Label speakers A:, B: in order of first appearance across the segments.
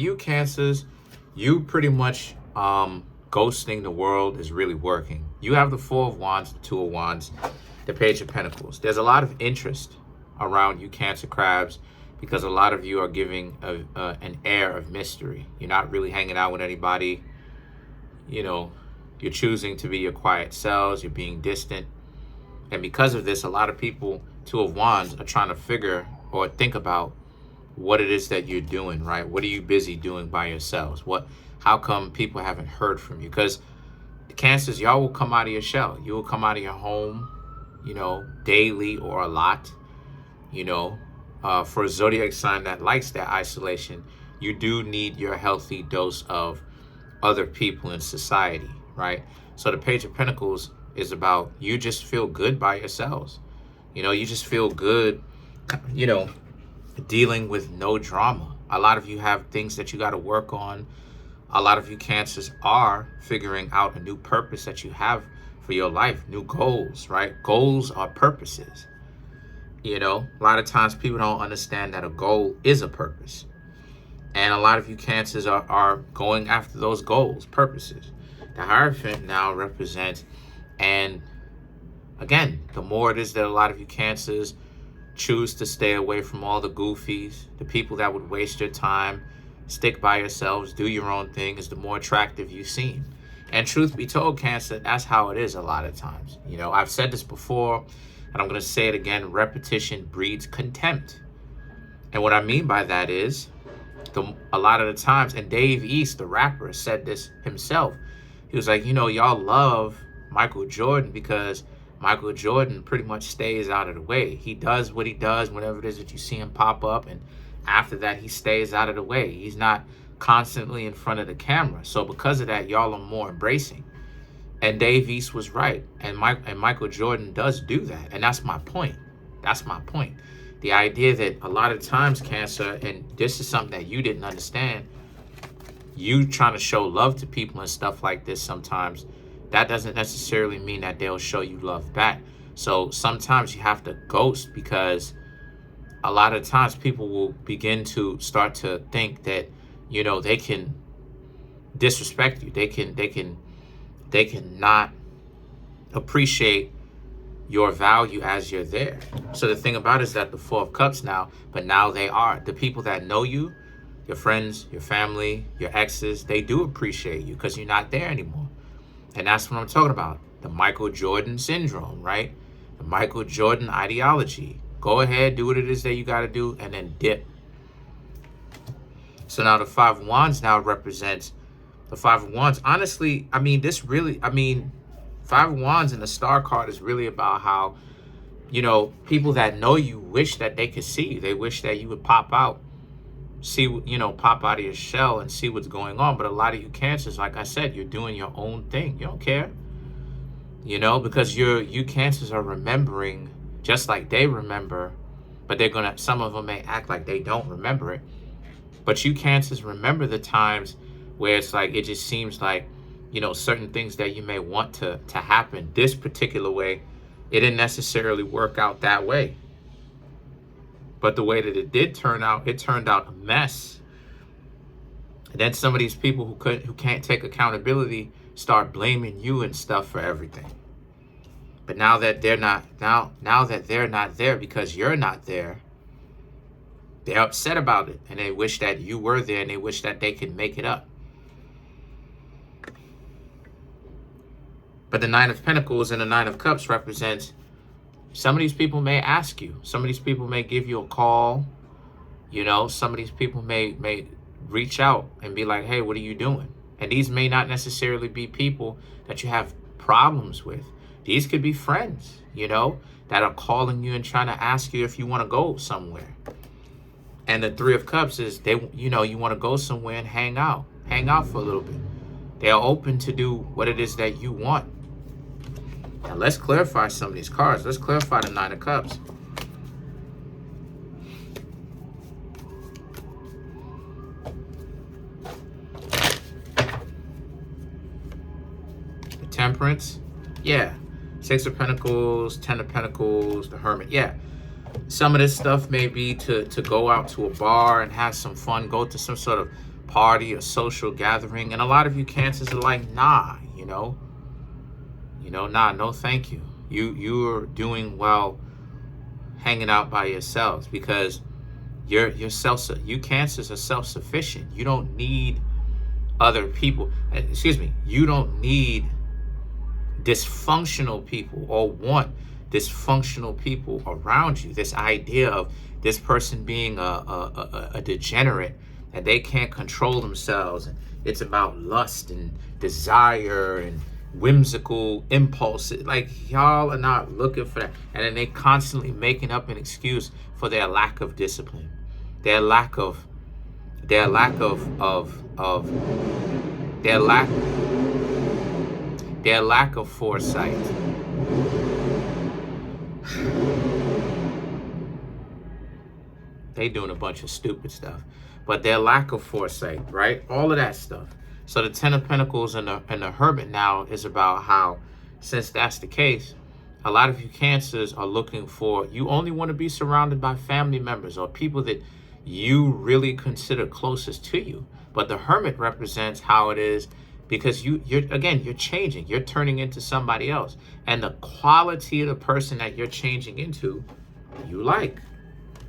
A: You Cancers, you pretty much ghosting the world is really working. You have the Four of Wands, the Two of Wands, the Page of Pentacles. There's a lot of interest around you Cancer crabs because a lot of you are giving an air of mystery. You're not really hanging out with anybody. You know, you're choosing to be your quiet selves. You're being distant. And because of this, a lot of people, Two of Wands, are trying to figure or think about what it is that you're doing, right? What are you busy doing by yourselves? How come people haven't heard from you? Because the Cancers, y'all will come out of your shell. You will come out of your home, you know, daily or a lot. You know, for a zodiac sign that likes that isolation, you do need your healthy dose of other people in society, right? So the Page of Pentacles is about you just feel good by yourselves. You know, you just feel good, you know, dealing with no drama. A lot of you have things that you got to work on. A lot of you Cancers are figuring out a new purpose that you have for your life, new goals, right? Goals are purposes. You know, a lot of times people don't understand that a goal is a purpose. And a lot of you Cancers are going after those goals, purposes. The Hierophant now represents, and again, the more it is that a lot of you Cancers choose to stay away from all the goofies, the people that would waste your time, stick by yourselves, do your own thing, is the more attractive you seem. And truth be told, Cancer, that's how it is a lot of times. You know, I've said this before, and I'm going to say it again, repetition breeds contempt. And what I mean by that is, a lot of the times, and Dave East, the rapper, said this himself. He was like, you know, y'all love Michael Jordan because Michael Jordan pretty much stays out of the way. He does what he does whenever it is that you see him pop up, and after that, he stays out of the way. He's not constantly in front of the camera. So because of that, y'all are more embracing. And Dave East was right. And Michael Jordan does do that. And that's my point. That's my point. The idea that a lot of times, Cancer, and this is something that you didn't understand, you trying to show love to people and stuff like this sometimes, that doesn't necessarily mean that they'll show you love back. So sometimes you have to ghost because a lot of times people will begin to start to think that, you know, they can disrespect you. They can not appreciate your value as you're there. So the thing about it is that the Four of Cups now, but now they are. The people that know you, your friends, your family, your exes, they do appreciate you because you're not there anymore. And that's what I'm talking about. The Michael Jordan syndrome, right? The Michael Jordan ideology. Go ahead, do what it is that you got to do, and then dip. So now the Five of Wands now represents the Five of Wands. Honestly, I mean, Five of Wands and the Star card is really about how, you know, people that know you wish that they could see you. They wish that you would pop out, pop out of your shell and see what's going on. But a lot of you Cancers, like I said, you're doing your own thing. You don't care, you know, because you Cancers are remembering just like they remember, but some of them may act like they don't remember it. But you Cancers remember the times where it's like, it just seems like, you know, certain things that you may want to happen this particular way, it didn't necessarily work out that way. But the way that it did turn out, it turned out a mess. And then some of these people who can't take accountability start blaming you and stuff for everything. But now that they're not there because you're not there, they're upset about it, and they wish that you were there, and they wish that they could make it up. But the Nine of Pentacles and the Nine of Cups represents, some of these people may ask you. Some of these people may give you a call. You know, some of these people may reach out and be like, hey, what are you doing? And these may not necessarily be people that you have problems with. These could be friends, you know, that are calling you and trying to ask you if you want to go somewhere. And the Three of Cups is, you want to go somewhere and hang out for a little bit. They are open to do what it is that you want. Now let's clarify some of these cards. Let's clarify the Nine of Cups. The Temperance. Yeah. Six of Pentacles, Ten of Pentacles, the Hermit. Yeah. Some of this stuff may be to go out to a bar and have some fun, go to some sort of party, a social gathering, and a lot of you Cancers are like, nah, nah, no thank you. You're doing well hanging out by yourselves, because you Cancers are self-sufficient. You don't need other people. Excuse me. You don't need dysfunctional people or want dysfunctional people around you. This idea of this person being a degenerate and they can't control themselves, and it's about lust and desire and whimsical impulses. Like, y'all are not looking for that. And then they constantly making up an excuse for their lack of discipline, their lack of their lack of foresight. They doing a bunch of stupid stuff, but their lack of foresight, right? All of that stuff. So the Ten of Pentacles and the Hermit now is about how, since that's the case, a lot of you Cancers are looking for, you only want to be surrounded by family members or people that you really consider closest to you. But the Hermit represents how it is, because you're changing. You're turning into somebody else. And the quality of the person that you're changing into, you like.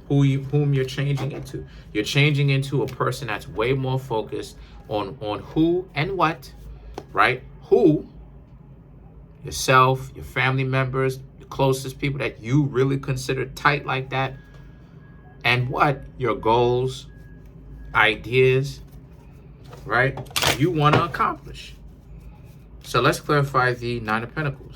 A: Whom you're changing into. You're changing into a person that's way more focused on who and what, right? Who, yourself, your family members, the closest people that you really consider tight like that, and what, your goals, ideas, right? You want to accomplish. So let's clarify the Nine of Pentacles.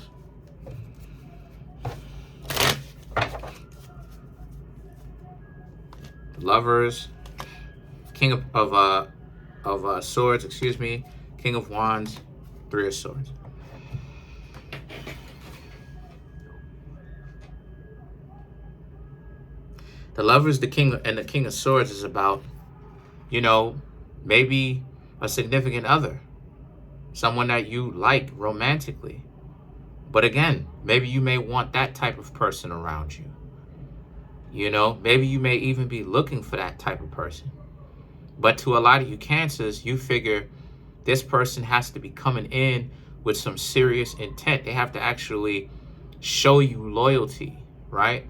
A: Lovers, King of Swords, excuse me, King of Wands, Three of Swords. The Lovers, the King of Swords is about, maybe a significant other, someone that you like romantically. But again, maybe you may want that type of person around you. Maybe you may even be looking for that type of person. But to a lot of you Cancers, you figure this person has to be coming in with some serious intent. They have to actually show you loyalty, right?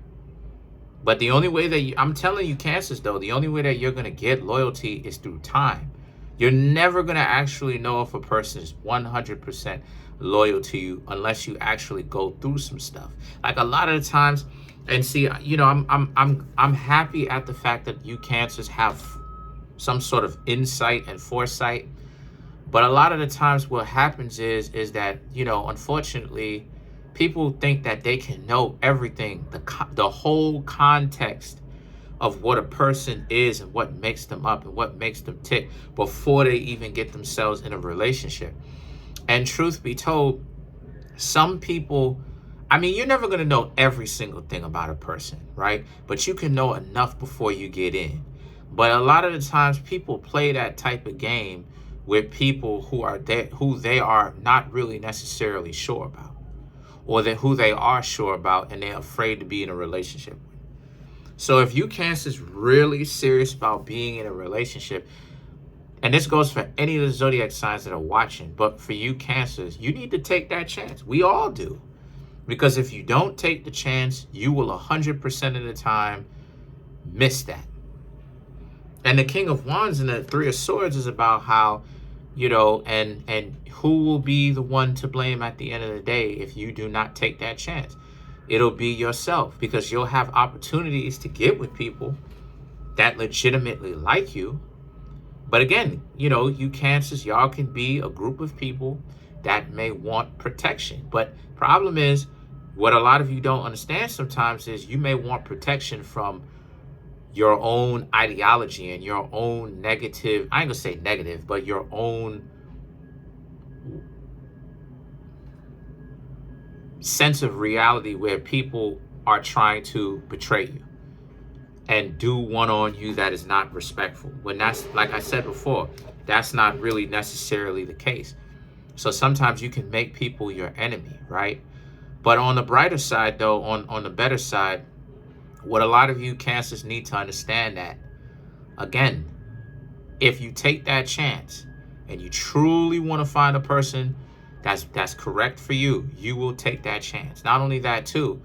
A: But the only way that I'm telling you Cancers though, the only way that you're going to get loyalty is through time. You're never going to actually know if a person is 100% loyal to you unless you actually go through some stuff. Like a lot of the times, and see, I'm happy at the fact that you Cancers have some sort of insight and foresight. But a lot of the times what happens is that, unfortunately, people think that they can know everything, the whole context of what a person is and what makes them up and what makes them tick before they even get themselves in a relationship. And truth be told, some people, you're never going to know every single thing about a person, right? But you can know enough before you get in. But a lot of the times people play that type of game with people who they are not really necessarily sure about, or who they are sure about and they're afraid to be in a relationship with. So if you Cancers really serious about being in a relationship, and this goes for any of the zodiac signs that are watching, but for you Cancers, you need to take that chance. We all do. Because if you don't take the chance, you will 100% of the time miss that. And the King of Wands and the Three of Swords is about how, and who will be the one to blame at the end of the day if you do not take that chance? It'll be yourself, because you'll have opportunities to get with people that legitimately like you. But again, you Cancers, y'all can be a group of people that may want protection. But problem is, what a lot of you don't understand sometimes is you may want protection from your own ideology and your own negative, I ain't gonna say negative, but your own sense of reality where people are trying to betray you and do one on you that is not respectful. When that's, like I said before, that's not really necessarily the case. So sometimes you can make people your enemy, right? But on the brighter side, though, on the better side, what a lot of you Cancers need to understand that, again, If you take that chance and you truly want to find a person that's correct for you, you will take that chance. Not only that too,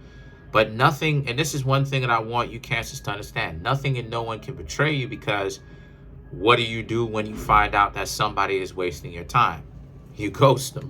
A: but nothing, and this is one thing that I want you Cancers to understand, nothing and no one can betray you, because what do you do when you find out that somebody is wasting your time? You ghost them.